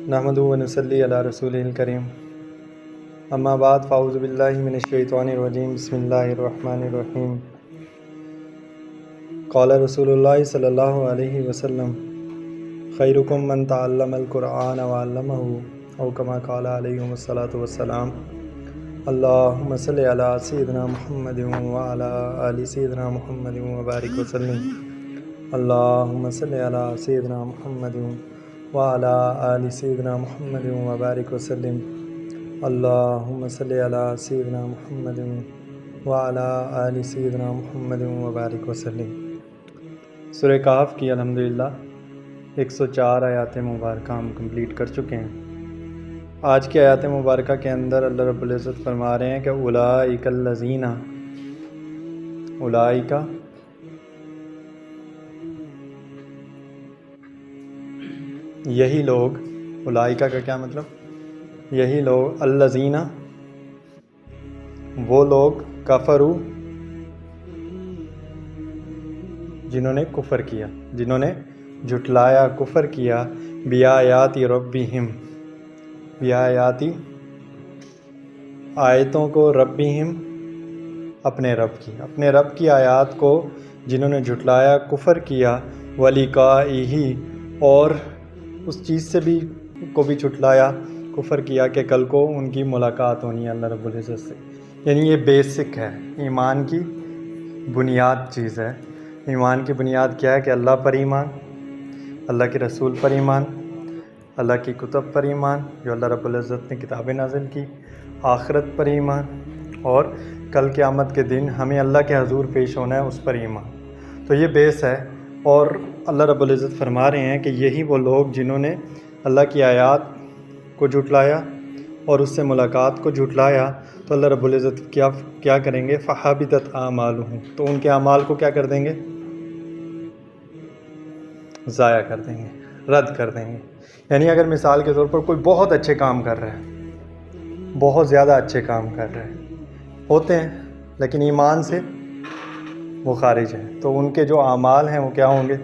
نحمدہ و نصلی علی رسولہ الکریم اما بعد فاعوذ باللہ من الشیطان الرجیم بسم اللہ الرحمن الرحیم قال رسول اللہ صلی اللہ علیہ وسلم خیرکم من تعلم القرآن وعلمہ او کما قال علیہ الصلاۃ والسلام اللہم صلی علی سیدنا محمد وعلی آل سیدنا محمد وبارک وسلم اللہم صلی علی سیدنا محمد وعلی آل سیدنا محمد وبارک وسلم اللہم صلی علی سیدنا محمد وعلی آل سیدنا محمد وبارک وسلم۔ سورہ کہف کی الحمدللہ 104 آیات مبارکہ ہم کمپلیٹ کر چکے ہیں۔ آج کی آیات مبارکہ کے اندر اللہ رب العزت فرما رہے ہیں کہ اولئک الذین، اولئک یہی لوگ، اولئک کا کیا مطلب؟ یہی لوگ، الذین وہ لوگ، کفروا جنہوں نے کفر کیا، جنہوں نے جھٹلایا، کفر کیا، بآیات ربہم، بآیاتی آیتوں کو، ربہم اپنے رب کی آیات کو جنہوں نے جھٹلایا، کفر کیا، ولقائہ اور اس چیز سے بھی کو بھی جھٹلایا، کفر کیا کہ کل کو ان کی ملاقات ہونی ہے اللہ رب العزت سے۔ یعنی یہ بیسک ہے، ایمان کی بنیاد چیز ہے۔ ایمان کی بنیاد کیا ہے؟ کہ اللہ پر ایمان، اللہ کے رسول پر ایمان، اللہ کی کتب پر ایمان جو اللہ رب العزت نے کتابیں نازل کی، آخرت پر ایمان، اور کل قیامت کے دن ہمیں اللہ کے حضور پیش ہونا ہے، اس پر ایمان۔ تو یہ بیس ہے، اور اللہ رب العزت فرما رہے ہیں کہ یہی وہ لوگ جنہوں نے اللہ کی آیات کو جھٹلایا اور اس سے ملاقات کو جھٹلایا، تو اللہ رب العزت کیا کریں گے؟ فحبطت اعمالہم، تو ان کے اعمال کو کیا کر دیں گے؟ ضائع کر دیں گے، رد کر دیں گے۔ یعنی اگر مثال کے طور پر کوئی بہت اچھے کام کر رہا ہے، بہت زیادہ اچھے کام کر رہے ہوتے ہیں، لیکن ایمان سے وہ خارج ہے، تو ان کے جو اعمال ہیں وہ کیا ہوں گے؟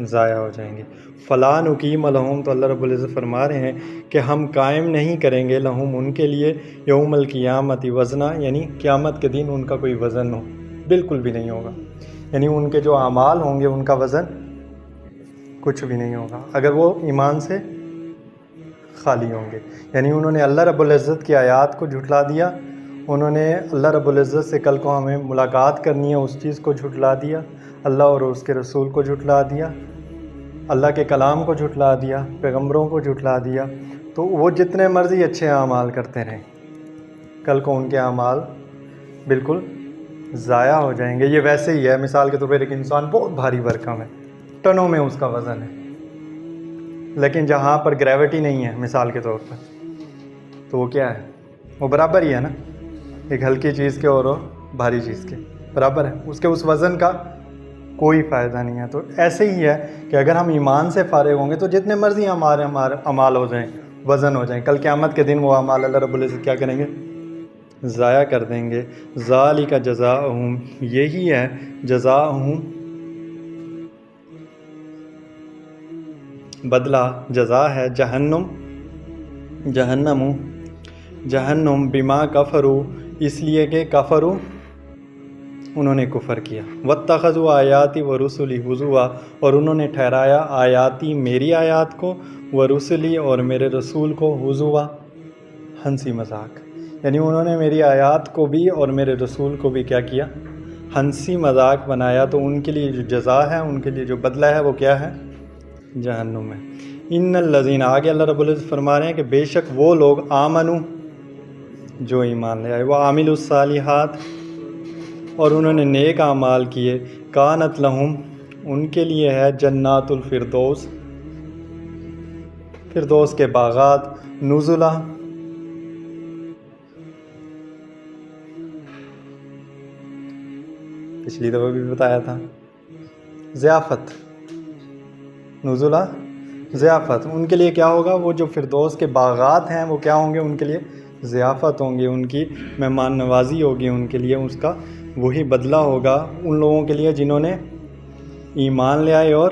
ضائع ہو جائیں گے۔ فَلَا نُقِيمَ لَهُمْ، تو اللہ رب العزت فرما رہے ہیں کہ ہم قائم نہیں کریں گے لہم ان کے لیے، یوم القیامت وزنا، یعنی قیامت کے دن ان کا کوئی وزن ہو، بالکل بھی نہیں ہوگا۔ یعنی ان کے جو اعمال ہوں گے ان کا وزن کچھ بھی نہیں ہوگا اگر وہ ایمان سے خالی ہوں گے۔ یعنی انہوں نے اللہ رب العزت کی آیات کو جھٹلا دیا، انہوں نے اللہ رب العزت سے کل کو ہمیں ملاقات کرنی ہے اس چیز کو جھٹلا دیا، اللہ اور اس کے رسول کو جھٹلا دیا، اللہ کے کلام کو جھٹلا دیا، پیغمبروں کو جھٹلا دیا، تو وہ جتنے مرضی اچھے اعمال کرتے رہیں، کل کو ان کے اعمال بالکل ضائع ہو جائیں گے۔ یہ ویسے ہی ہے، مثال کے طور پر ایک انسان بہت بھاری بھرکم ہے، ٹنوں میں اس کا وزن ہے، لیکن جہاں پر گریوٹی نہیں ہے مثال کے طور پر، تو وہ کیا ہے؟ وہ برابر ہی ہے نا، ایک ہلکی چیز کے اور بھاری چیز کے برابر ہے، اس کے اس وزن کا کوئی فائدہ نہیں ہے۔ تو ایسے ہی ہے کہ اگر ہم ایمان سے فارغ ہوں گے تو جتنے مرضی ہمارے اعمال ہو جائیں، وزن ہو جائیں، کل قیامت کے دن وہ اعمال اللہ رب العزت کیا کریں گے؟ ضائع کر دیں گے۔ ذالک جزاؤہم، یہی ہے جزاؤہم، بدلہ، جزا ہے جہنم بما کفروا، اس لیے کہ کفروا انہوں نے کفر کیا، واتخذوا آیاتی ورسلی ہزوا، اور انہوں نے ٹھہرایا آیاتی میری آیات کو، ورسلی اور میرے رسول کو، ہزوا ہنسی مذاق۔ یعنی انہوں نے میری آیات کو بھی اور میرے رسول کو بھی کیا کیا؟ ہنسی مذاق بنایا۔ تو ان کے لیے جو جزا ہے، ان کے لیے جو بدلہ ہے وہ کیا ہے؟ جہنم ہے۔ ان الذین، آگے اللہ رب العزت فرما رہے ہیں کہ بے شک وہ لوگ، آمنو جو ایمان لے آئے، وہ عاملوا الصالحات اور انہوں نے نیک اعمال کیے، کانت لہم ان کے لیے ہے جنات الفردوس، فردوس کے باغات، نزلا پچھلی دفعہ بھی بتایا تھا، ضیافت، نزلا ضیافت، ان کے لیے کیا ہوگا؟ وہ جو فردوس کے باغات ہیں وہ کیا ہوں گے؟ ان کے لیے ضیافت ہوں گی، ان کی مہمان نوازی ہوگی، ان کے لیے اس کا وہی بدلہ ہوگا ان لوگوں کے لیے جنہوں نے ایمان لے آئے اور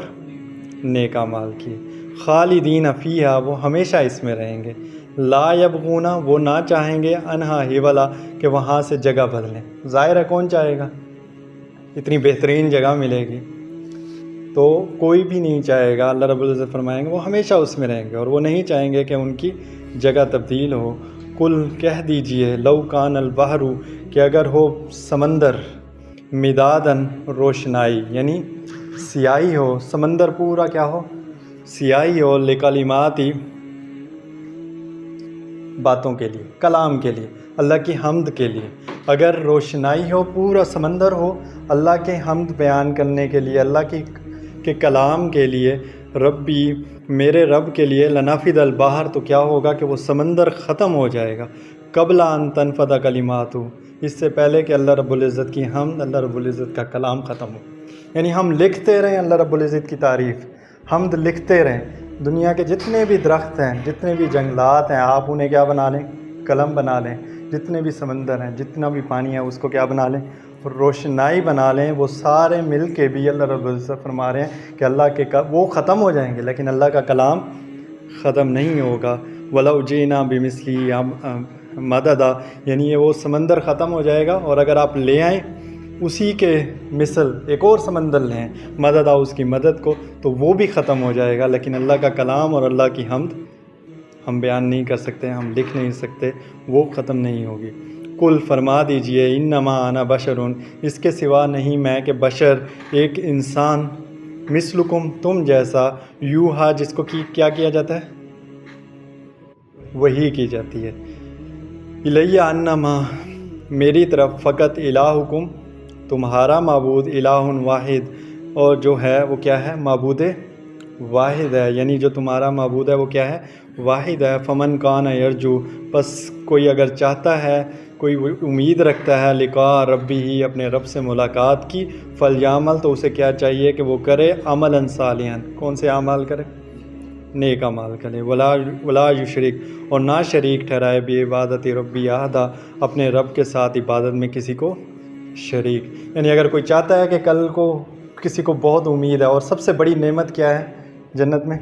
نیک اعمال کیے۔ خالدین فیہا وہ ہمیشہ اس میں رہیں گے، لا یبغون وہ نہ چاہیں گے انہا حولا کہ وہاں سے جگہ بدلیں۔ ظاہر ہے کون چاہے گا، اتنی بہترین جگہ ملے گی تو کوئی بھی نہیں چاہے گا۔ اللہ رب العزت فرمائیں گے وہ ہمیشہ اس میں رہیں گے اور وہ نہیں چاہیں گے کہ ان کی جگہ تبدیل ہو۔ قل کہہ دیجئے لو کان البحر کہ اگر ہو سمندر مدادن روشنائی یعنی سیاہی ہو، سمندر پورا کیا ہو سیاہی ہو، لکلماتی باتوں کے لیے، کلام کے لیے، اللہ کی حمد کے لیے، اگر روشنائی ہو پورا سمندر ہو اللہ کے حمد بیان کرنے کے لیے، اللہ کے کلام کے لیے، ربی میرے رب کے لیے، لنفد البحر تو کیا ہوگا کہ وہ سمندر ختم ہو جائے گا، قبل ان تنفد کلماتہ اس سے پہلے کہ اللہ رب العزت کی حمد، اللہ رب العزت کا کلام ختم ہو۔ یعنی ہم لکھتے رہیں اللہ رب العزت کی تعریف، حمد لکھتے رہیں، دنیا کے جتنے بھی درخت ہیں، جتنے بھی جنگلات ہیں، آپ انہیں کیا بنا لیں، قلم بنا لیں، جتنے بھی سمندر ہیں، جتنا بھی پانی ہے اس کو کیا بنا لیں، روشنائی بنا لیں، وہ سارے مل کے بھی اللہ رب العزت فرما رہے ہیں کہ اللہ کے وہ ختم ہو جائیں گے لیکن اللہ کا کلام ختم نہیں ہوگا۔ وَلَوْ جِئْنَا بِمِثْلِهِ مَدَدًا یعنی یہ وہ سمندر ختم ہو جائے گا اور اگر آپ لے آئیں اسی کے مثل ایک اور سمندر لیں مددا اس کی مدد کو تو وہ بھی ختم ہو جائے گا، لیکن اللہ کا کلام اور اللہ کی حمد ہم بیان نہیں کر سکتے، ہم لکھ نہیں سکتے، وہ ختم نہیں ہوگی۔ قل فرما دیجئے انما انا بشرٌ اس کے سوا نہیں میں کہ بشر ایک انسان، مثلکم تم جیسا، یوہا جس کو کیا کیا جاتا ہے، وہی کی جاتی ہے، الیہ انما میری طرف، فقط الہکم تمہارا معبود، الہ واحد اور جو ہے وہ کیا ہے، معبود واحد ہے، یعنی جو تمہارا معبود ہے وہ کیا ہے، واحد ہے۔ فمن کان یرجو پس کوئی اگر چاہتا ہے، کوئی امید رکھتا ہے، لقاء ربی ہی اپنے رب سے ملاقات کی، فلیعمل تو اسے کیا چاہیے کہ وہ کرے عملا صالحا، کون سے اعمال کرے، نیک اعمال کرے، ولا یشرک اور نہ شریک ٹھہرائے بعبادت ربی احدا اپنے رب کے ساتھ عبادت میں کسی کو شریک۔ یعنی اگر کوئی چاہتا ہے کہ کل کو کسی کو بہت امید ہے، اور سب سے بڑی نعمت کیا ہے جنت میں،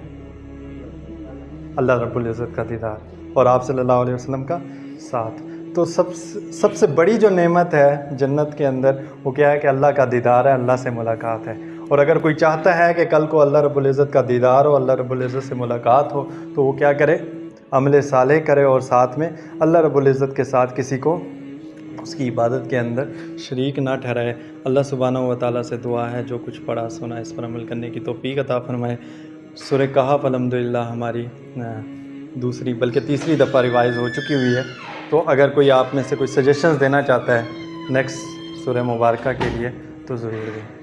اللہ رب العزت کا دیدار اور آپ صلی اللہ علیہ وسلم کا ساتھ، تو سب سے بڑی جو نعمت ہے جنت کے اندر وہ کیا ہے کہ اللہ کا دیدار ہے، اللہ سے ملاقات ہے۔ اور اگر کوئی چاہتا ہے کہ کل کو اللہ رب العزت کا دیدار ہو، اللہ رب العزت سے ملاقات ہو، تو وہ کیا کرے، عمل صالح کرے اور ساتھ میں اللہ رب العزت کے ساتھ کسی کو اس کی عبادت کے اندر شریک نہ ٹھہرائے۔ اللہ سبحانہ و تعالیٰ سے دعا ہے جو کچھ پڑھا سنا اس پر عمل کرنے کی توفیق عطا فرمائے۔ سورہ کہف الحمدللہ ہماری دوسری بلکہ تیسری دفعہ ریوائز ہو چکی ہوئی ہے، تو اگر کوئی آپ میں سے کوئی سجیشنز دینا چاہتا ہے نیکسٹ سورہ مبارکہ کے لیے تو ضرور دیں۔